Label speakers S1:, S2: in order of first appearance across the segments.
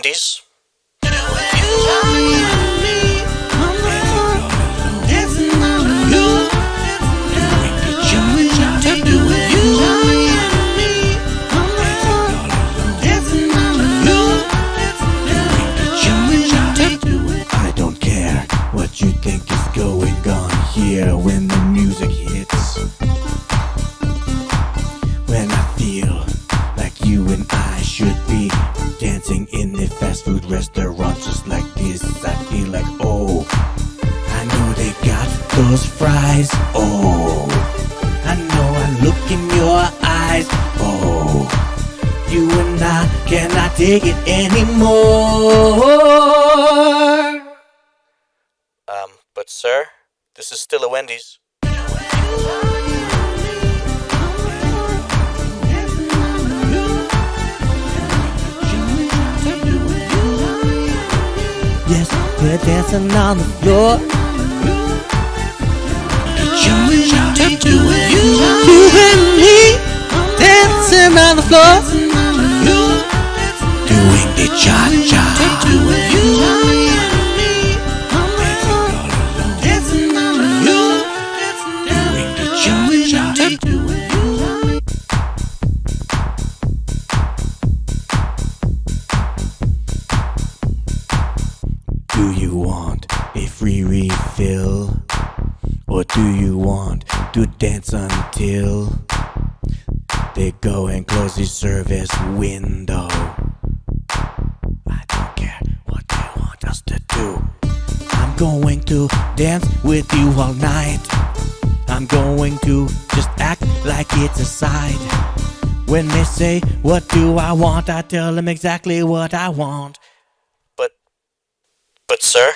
S1: Wendy's.
S2: I don't care what you think is going on here when the music hits. When I feel like you and I should be dancing in a fast food restaurant just like this, I feel like, oh, I know they got those fries. Oh, I know I look in your eyes. Oh, you and I cannot take it anymore.
S1: But sir, this is still a Wendy's.
S2: Yes, we're dancing on the floor. You and me dancing on the floor, doing the cha-cha. Do you want a free refill? Or do you want to dance until they go and close the service window? I don't care what they want us to do. I'm going to dance with you all night. I'm going to just act like it's a side. When they say, what do I want? I tell them exactly what I want.
S1: But sir,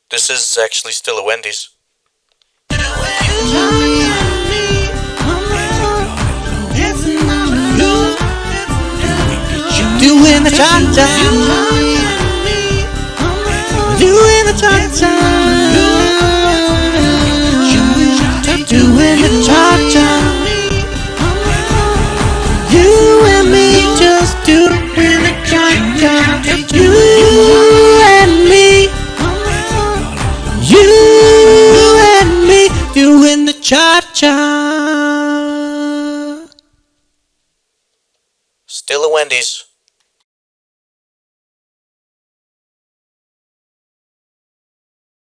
S1: this is actually still a Wendy's.
S2: Doing the cha-cha, doing the cha-cha, doing the cha-cha. You and me just doing the cha-cha. You and me, you and me doing the cha-cha.
S1: Still a Wendy's.